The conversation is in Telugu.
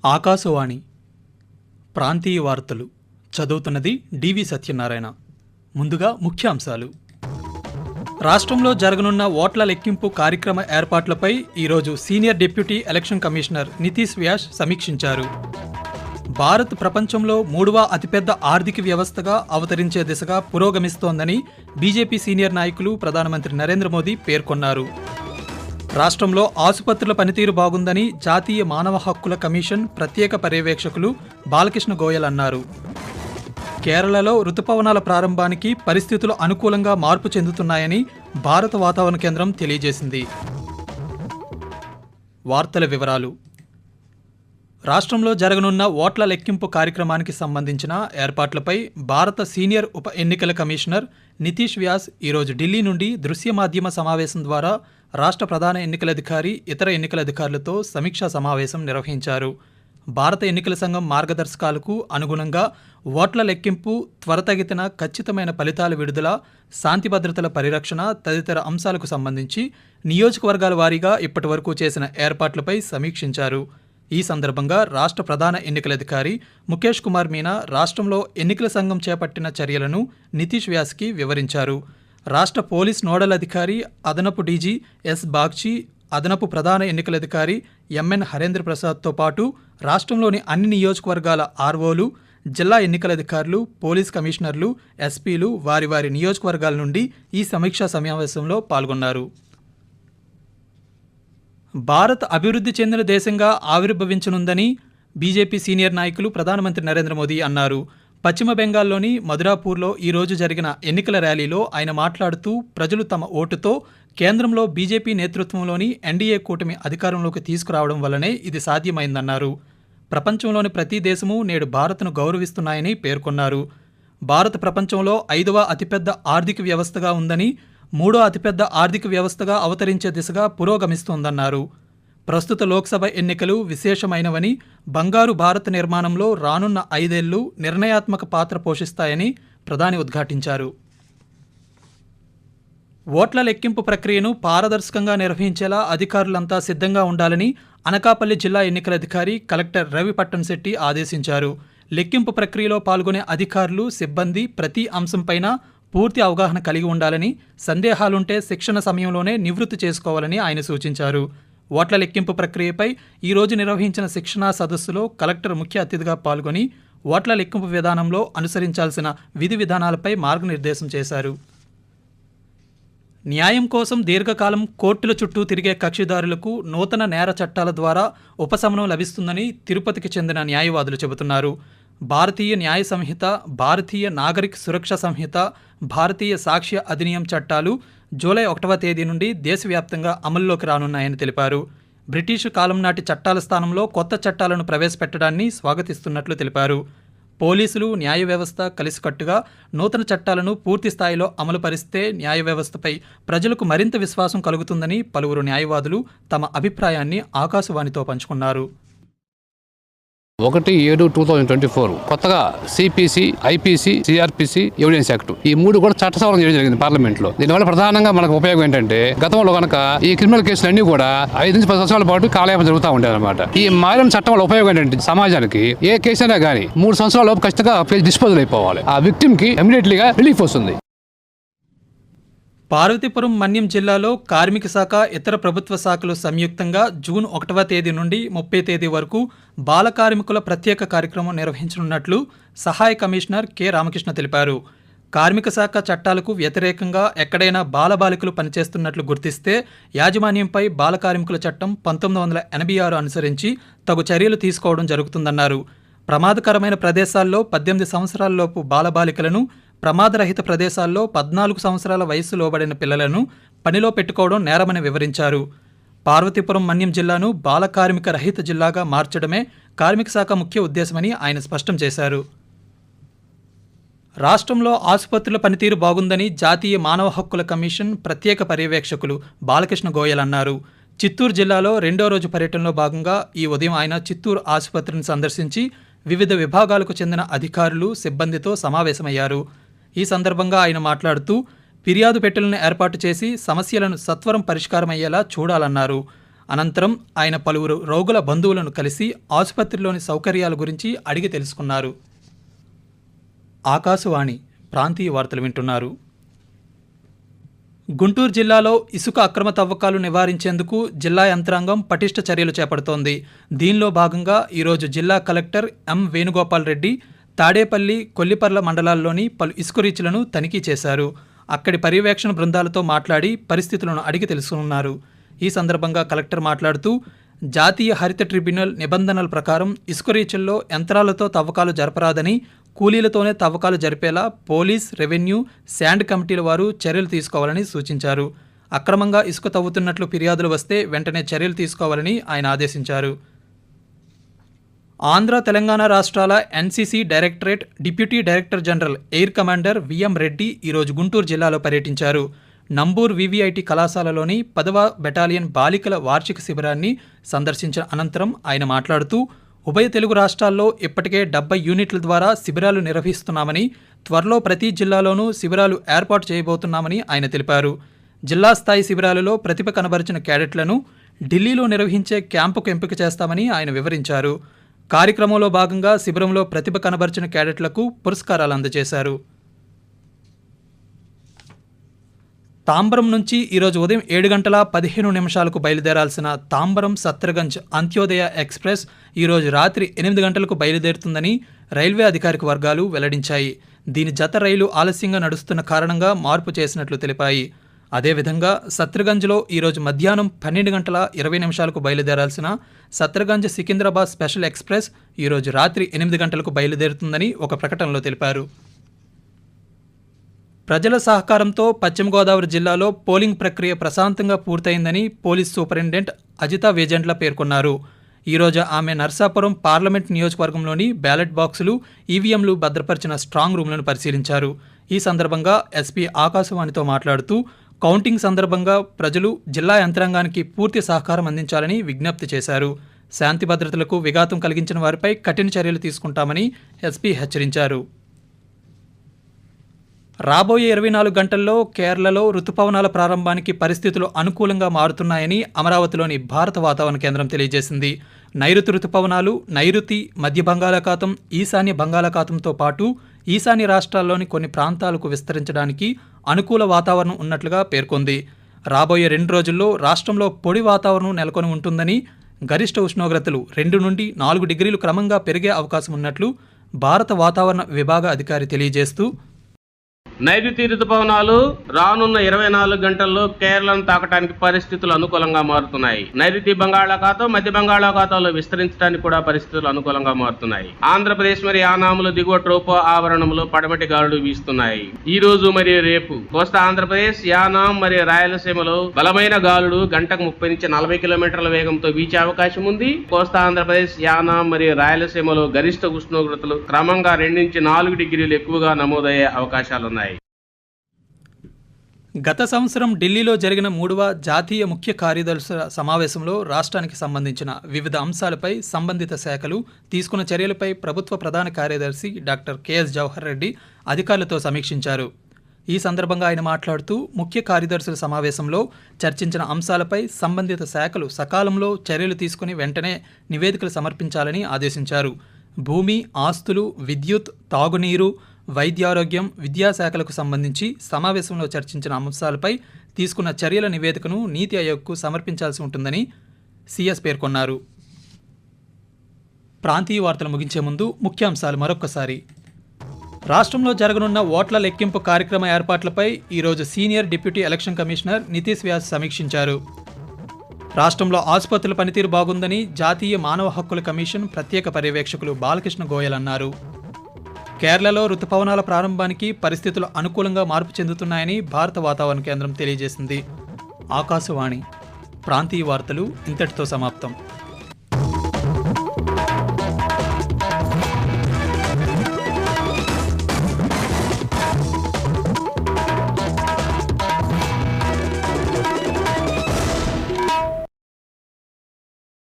ఆకాశవాణి ప్రాంతీయ వార్తలు చదువుతున్నది డివి సత్యనారాయణ. ముందుగా ముఖ్యాంశాలు. రాష్ట్రంలో జరగనున్న ఓట్ల లెక్కింపు కార్యక్రమ ఏర్పాట్లపై ఈరోజు senior deputy election commissioner Nitish Vyas సమీక్షించారు. భారత్ ప్రపంచంలో 3వ అతిపెద్ద ఆర్థిక వ్యవస్థగా అవతరించే దిశగా పురోగమిస్తోందని బీజేపీ సీనియర్ నాయకులు ప్రధానమంత్రి నరేంద్ర మోదీ పేర్కొన్నారు. రాష్ట్రంలో ఆసుపత్రుల పనితీరు బాగుందని జాతీయ మానవ హక్కుల కమిషన్ ప్రత్యేక పర్యవేక్షకులు బాలకృష్ణ గోయల్ అన్నారు. కేరళలో రుతుపవనాల ప్రారంభానికి పరిస్థితులు అనుకూలంగా మార్పు చెందుతున్నాయని భారత వాతావరణ కేంద్రం తెలియజేసింది. వార్తల వివరాలు. రాష్ట్రంలో జరగనున్న ఓట్ల లెక్కింపు కార్యక్రమానికి సంబంధించిన ఏర్పాట్లపై భారత సీనియర్ ఉప ఎన్నికల కమిషనర్ నితీష్ వ్యాస్ ఈరోజు ఢిల్లీ నుండి దృశ్య మాధ్యమ సమావేశం ద్వారా రాష్ట్ర ప్రధాన ఎన్నికల అధికారి, ఇతర ఎన్నికల అధికారులతో సమీక్షా సమావేశం నిర్వహించారు. భారత ఎన్నికల సంఘం మార్గదర్శకాలకు అనుగుణంగా ఓట్ల లెక్కింపు, త్వరితగతిన ఖచ్చితమైన ఫలితాల విడుదల, శాంతి భద్రతల పరిరక్షణ తదితర అంశాలకు సంబంధించి నియోజకవర్గాల వారీగా ఇప్పటివరకు చేసిన ఏర్పాట్లపై సమీక్షించారు. ఈ సందర్భంగా రాష్ట్ర ప్రధాన ఎన్నికల అధికారి ముఖేష్ కుమార్ మీనా రాష్ట్రంలో ఎన్నికల సంఘం చేపట్టిన చర్యలను నితీష్ వ్యాస్కి వివరించారు. రాష్ట్ర పోలీస్ నోడల్ అధికారి, అదనపు డీజీ ఎస్ బాగ్చి, అదనపు ప్రధాన ఎన్నికల అధికారి ఎంఎన్ హరేంద్ర ప్రసాద్తో పాటు రాష్ట్రంలోని అన్ని నియోజకవర్గాల ఆర్ఓలు, జిల్లా ఎన్నికల అధికారులు, పోలీస్ కమిషనర్లు, ఎస్పీలు వారి వారి నియోజకవర్గాల నుండి ఈ సమీక్షా సమావేశంలో పాల్గొన్నారు. భారత్ అభివృద్ధి చెందిన దేశంగా ఆవిర్భవించనుందని బీజేపీ సీనియర్ నాయకులు ప్రధానమంత్రి నరేంద్ర మోదీ అన్నారు. పశ్చిమ బెంగాల్లోని మధురాపూర్లో ఈరోజు జరిగిన ఎన్నికల ర్యాలీలో ఆయన మాట్లాడుతూ ప్రజలు తమ ఓటుతో కేంద్రంలో బీజేపీ నేతృత్వంలోని ఎన్డీఏ కూటమి అధికారంలోకి తీసుకురావడం వల్లనే ఇది సాధ్యమైందన్నారు. ప్రపంచంలోని ప్రతి దేశమూ నేడు భారత్ను గౌరవిస్తున్నాయని పేర్కొన్నారు. భారత్ ప్రపంచంలో 5వ అతిపెద్ద ఆర్థిక వ్యవస్థగా ఉందని, 3వ అతిపెద్ద ఆర్థిక వ్యవస్థగా అవతరించే దిశగా పురోగమిస్తోందన్నారు. ప్రస్తుత లోక్సభ ఎన్నికలు విశేషమైనవని, బంగారు భారత్ నిర్మాణంలో రానున్న 5 ఏళ్లు నిర్ణయాత్మక పాత్ర పోషిస్తాయని ప్రధాని ఉద్ఘాటించారు. ఓట్ల లెక్కింపు ప్రక్రియను పారదర్శకంగా నిర్వహించేలా అధికారులంతా సిద్ధంగా ఉండాలని అనకాపల్లి జిల్లా ఎన్నికల అధికారి కలెక్టర్ రవి పట్టణశెట్టి ఆదేశించారు. లెక్కింపు ప్రక్రియలో పాల్గొనే అధికారులు, సిబ్బంది ప్రతి అంశంపైన పూర్తి అవగాహన కలిగి ఉండాలని, సందేహాలుంటే శిక్షణ సమయంలోనే నివృత్తి చేసుకోవాలని ఆయన సూచించారు. ఓట్ల లెక్కింపు ప్రక్రియపై ఈరోజు నిర్వహించిన శిక్షణా సదస్సులో కలెక్టర్ ముఖ్య అతిథిగా పాల్గొని ఓట్ల లెక్కింపు విధానంలో అనుసరించాల్సిన విధి విధానాలపై మార్గనిర్దేశం చేశారు. న్యాయం కోసం దీర్ఘకాలం కోర్టుల చుట్టూ తిరిగే కక్షిదారులకు నూతన నేర చట్టాల ద్వారా ఉపశమనం లభిస్తుందని తిరుపతికి చెందిన న్యాయవాదులు చెబుతున్నారు. భారతీయ న్యాయ సంహిత, భారతీయ నాగరిక సురక్ష సంహిత, భారతీయ సాక్ష్య అధినియం చట్టాలు జూలై 1వ తేదీ నుండి దేశవ్యాప్తంగా అమల్లోకి రానున్నాయని తెలిపారు. బ్రిటిషు కాలం నాటి చట్టాల స్థానంలో కొత్త చట్టాలను ప్రవేశపెట్టడాన్ని స్వాగతిస్తున్నట్లు తెలిపారు. పోలీసులు, న్యాయ వ్యవస్థ కలిసికట్టుగా నూతన చట్టాలను పూర్తి స్థాయిలో అమలు పరిస్తే న్యాయ వ్యవస్థపై ప్రజలకు మరింత విశ్వాసం కలుగుతుందని పలువురు న్యాయవాదులు తమ అభిప్రాయాన్ని ఆకాశవాణితో పంచుకున్నారు. 1/7/2024 కొత్తగా CPC, IPC, CrPC, evidence act ఈ 3 కూడా చట్ట సవరణ చేయడం జరిగింది పార్లమెంట్ లో. దీనివల్ల ప్రధానంగా మనకు ఉపయోగం ఏంటంటే, గతంలో కనుక ఈ క్రిమినల్ కేసులు అన్ని కూడా 5 నుంచి 10 సంవత్సరాల పాటు కాలయాపన జరుగుతూ ఉండేది అనమాట. ఈ మారిన చట్టం వల్ల ఉపయోగం ఏంటంటే, సమాజానికి ఏ కేసు అయినా కానీ 3 సంవత్సరాల లోపు ఖచ్చితంగా డిస్పోజల్ అయిపోవాలి. ఆ విక్టిమ్ కి ఇమీడియట్లీగా రిలీఫ్ వస్తుంది. పార్వతీపురం మన్యం జిల్లాలో కార్మిక శాఖ, ఇతర ప్రభుత్వ శాఖలు సంయుక్తంగా జూన్ 1వ తేదీ నుండి 30 తేదీ వరకు బాల కార్మికుల ప్రత్యేక కార్యక్రమం నిర్వహించనున్నట్లు సహాయ కమిషనర్ కె రామకృష్ణ తెలిపారు. కార్మిక శాఖ చట్టాలకు వ్యతిరేకంగా ఎక్కడైనా బాలబాలికలు పనిచేస్తున్నట్లు గుర్తిస్తే యాజమాన్యంపై బాల కార్మికుల చట్టం 1986 అనుసరించి తగు చర్యలు తీసుకోవడం జరుగుతుందన్నారు. ప్రమాదకరమైన ప్రదేశాల్లో 18 సంవత్సరాలలోపు బాలబాలికలను, ప్రమాదరహిత ప్రదేశాల్లో 14 సంవత్సరాల వయస్సు లోబడిన పిల్లలను పనిలో పెట్టుకోవడం నేరమని వివరించారు. పార్వతీపురం మన్యం జిల్లాను బాల కార్మిక రహిత జిల్లాగా మార్చడమే కార్మిక శాఖ ముఖ్య ఉద్దేశమని ఆయన స్పష్టం చేశారు. రాష్ట్రంలో ఆసుపత్రుల పనితీరు బాగుందని జాతీయ మానవ హక్కుల కమిషన్ ప్రత్యేక పర్యవేక్షకులు బాలకృష్ణ గోయల్ అన్నారు. చిత్తూరు జిల్లాలో 2వ రోజు పర్యటనలో భాగంగా ఈ ఉదయం ఆయన చిత్తూరు ఆసుపత్రిని సందర్శించి వివిధ విభాగాలకు చెందిన అధికారులు, సిబ్బందితో సమావేశమయ్యారు. ఈ సందర్భంగా ఆయన మాట్లాడుతూ ఫిర్యాదు పెట్టెలను ఏర్పాటు చేసి సమస్యలను సత్వరం పరిష్కారమయ్యేలా చూడాలన్నారు. అనంతరం ఆయన పలువురు రోగుల బంధువులను కలిసి ఆసుపత్రిలోని సౌకర్యాల గురించి అడిగి తెలుసుకున్నారు. ఆకాశవాణి ప్రాంతీయ వార్తలు వింటున్నారు. గుంటూరు జిల్లాలో ఇసుక అక్రమ తవ్వకాలు నివారించేందుకు జిల్లా యంత్రాంగం పటిష్ట చర్యలు చేపడుతోంది. దీనిలో భాగంగా ఈరోజు జిల్లా కలెక్టర్ ఎం వేణుగోపాల్ రెడ్డి తాడేపల్లి, కొల్లిపర్ల మండలాల్లోని పలు ఇసుక రీచ్లను తనిఖీ చేశారు. అక్కడి పర్యవేక్షణ బృందాలతో మాట్లాడి పరిస్థితులను అడిగి తెలుసుకున్నారు. ఈ సందర్భంగా కలెక్టర్ మాట్లాడుతూ జాతీయ హరిత ట్రిబ్యునల్ నిబంధనల ప్రకారం ఇసుక రీచ్ల్లో యంత్రాలతో తవ్వకాలు జరపరాదని, కూలీలతోనే తవ్వకాలు జరిపేలా పోలీస్, రెవెన్యూ, శాండ్ కమిటీల వారు చర్యలు తీసుకోవాలని సూచించారు. అక్రమంగా ఇసుక తవ్వుతున్నట్లు ఫిర్యాదులు వస్తే వెంటనే చర్యలు తీసుకోవాలని ఆయన ఆదేశించారు. ఆంధ్ర, తెలంగాణ రాష్ట్రాల NCC directorate deputy director general air commander VM Reddy ఈరోజు గుంటూరు జిల్లాలో పర్యటించారు. నంబూర్ వివిఐటి కళాశాలలోని 10వ బెటాలియన్ బాలికల వార్షిక శిబిరాన్ని సందర్శించిన అనంతరం ఆయన మాట్లాడుతూ ఉభయ తెలుగు రాష్ట్రాల్లో ఇప్పటికే 70 యూనిట్ల ద్వారా శిబిరాలు నిర్వహిస్తున్నామని, త్వరలో ప్రతి జిల్లాలోనూ శిబిరాలు ఏర్పాటు చేయబోతున్నామని ఆయన తెలిపారు. జిల్లా స్థాయి శిబిరాలలో ప్రతిభ కనబరిచిన క్యాడెట్లను ఢిల్లీలో నిర్వహించే క్యాంపుకు ఎంపిక చేస్తామని ఆయన వివరించారు. కార్యక్రమంలో భాగంగా శిబిరంలో ప్రతిభ కనబరిచిన క్యాడెట్లకు పురస్కారాలు అందజేశారు. తాంబరం నుంచి ఈరోజు ఉదయం 7:15 బయలుదేరాల్సిన తాంబరం సత్రగంజ్ అంత్యోదయ ఎక్స్ప్రెస్ ఈరోజు రాత్రి 8 గంటలకు బయలుదేరుతుందని రైల్వే అధికారిక వర్గాలు వెల్లడించాయి. దీని జత రైలు ఆలస్యంగా నడుస్తున్న కారణంగా మార్పు చేసినట్లు తెలిపాయి. అదేవిధంగా సత్రగంజ్లో ఈరోజు మధ్యాహ్నం 12:20 బయలుదేరాల్సిన సత్రగంజ్ సికింద్రాబాద్ స్పెషల్ ఎక్స్ప్రెస్ ఈరోజు రాత్రి 8 గంటలకు బయలుదేరుతుందని ఒక ప్రకటనలో తెలిపారు. ప్రజల సహకారంతో పశ్చిమ గోదావరి జిల్లాలో పోలింగ్ ప్రక్రియ ప్రశాంతంగా పూర్తయిందని పోలీస్ సూపరింటెండెంట్ అజితా వేజెంట్ల పేర్కొన్నారు. ఈరోజు ఆమె నర్సాపురం పార్లమెంట్ నియోజకవర్గంలోని బ్యాలెట్ బాక్సులు, ఈవీఎంలు భద్రపరిచిన స్ట్రాంగ్ రూమ్లను పరిశీలించారు. ఈ సందర్భంగా ఎస్పీ ఆకాశవాణితో మాట్లాడుతూ కౌంటింగ్ సందర్భంగా ప్రజలు జిల్లా యంత్రాంగానికి పూర్తి సహకారం అందించాలని విజ్ఞప్తి చేశారు. శాంతి భద్రతలకు విఘాతం కలిగించిన వారిపై కఠిన చర్యలు తీసుకుంటామని ఎస్పీ హెచ్చరించారు. రాబోయే 24 గంటల్లో కేరళలో రుతుపవనాల ప్రారంభానికి పరిస్థితులు అనుకూలంగా మారుతున్నాయని అమరావతిలోని భారత వాతావరణ కేంద్రం తెలియజేసింది. నైరుతి రుతుపవనాలు నైరుతి, మధ్య బంగాళాఖాతం, ఈశాన్య బంగాళాఖాతంతో పాటు ఈశాన్య రాష్ట్రాల్లోని కొన్ని ప్రాంతాలకు విస్తరించడానికి అనుకూల వాతావరణం ఉన్నట్లుగా పేర్కొంది. రాబోయే 2 రోజుల్లో రాష్ట్రంలో పొడి వాతావరణం నెలకొని ఉంటుందని, గరిష్ట ఉష్ణోగ్రతలు 2 నుండి 4 డిగ్రీలు క్రమంగా పెరిగే అవకాశం ఉన్నట్లు భారత వాతావరణ విభాగ అధికారి తెలియజేస్తూ నైరుతి రుతుపవనాలు రానున్న 24 గంటల్లో కేరళను తాకడానికి పరిస్థితులు అనుకూలంగా మారుతున్నాయి. నైరుతి బంగాళాఖాతం, మధ్య బంగాళాఖాతంలో విస్తరించడానికి కూడా పరిస్థితులు అనుకూలంగా మారుతున్నాయి. ఆంధ్రప్రదేశ్ మరియు యానాములు దిగువ ట్రోపో ఆవరణంలో పడమటి గాలులు వీస్తున్నాయి. ఈ రోజు మరియు రేపు కోస్తా ఆంధ్రప్రదేశ్, యానాం మరియు రాయలసీమలో బలమైన గాలులు గంటకు 30 నుంచి 40 కిలోమీటర్ల వేగంతో వీచే అవకాశం ఉంది. కోస్తా ఆంధ్రప్రదేశ్, యానాం మరియు రాయలసీమలో గరిష్ట ఉష్ణోగ్రతలు క్రమంగా 2 నుంచి 4 డిగ్రీలు ఎక్కువగా నమోదయ్యే అవకాశాలున్నాయి. గత సంవత్సరం ఢిల్లీలో జరిగిన 3వ జాతీయ ముఖ్య కార్యదర్శుల సమావేశంలో రాష్ట్రానికి సంబంధించిన వివిధ అంశాలపై సంబంధిత శాఖలు తీసుకున్న చర్యలపై ప్రభుత్వ ప్రధాన కార్యదర్శి డాక్టర్ కెఎస్ జవహర్ రెడ్డి అధికారులతో సమీక్షించారు. ఈ సందర్భంగా ఆయన మాట్లాడుతూ ముఖ్య కార్యదర్శుల సమావేశంలో చర్చించిన అంశాలపై సంబంధిత శాఖలు సకాలంలో చర్యలు తీసుకుని వెంటనే నివేదికలు సమర్పించాలని ఆదేశించారు. భూమి, ఆస్తులు, విద్యుత్, తాగునీరు, వైద్యారోగ్యం, విద్యాశాఖలకు సంబంధించి సమావేశంలో చర్చించిన అంశాలపై తీసుకున్న చర్యల నివేదికను నీతి ఆయోగ్కు సమర్పించాల్సి ఉంటుందని సిఎస్ పేర్కొన్నారు. ప్రాంతీయ వార్తలు ముగించే ముందు ముఖ్యాంశాలు మరొక్కసారి. రాష్ట్రంలో జరగనున్న ఓట్ల లెక్కింపు కార్యక్రమ ఏర్పాట్లపై ఈరోజు senior deputy election commissioner Nitish Vyas సమీక్షించారు. రాష్ట్రంలో ఆసుపత్రుల పనితీరు బాగుందని జాతీయ మానవ హక్కుల కమిషన్ ప్రత్యేక పర్యవేక్షకులు బాలకృష్ణ గోయల్ అన్నారు. కేరళలో రుతుపవనాల ప్రారంభానికి పరిస్థితులు అనుకూలంగా మార్పు చెందుతున్నాయని భారత వాతావరణ కేంద్రం తెలియజేసింది. ఆకాశవాణి ప్రాంతీయ వార్తలు ఇంతటితో సమాప్తం.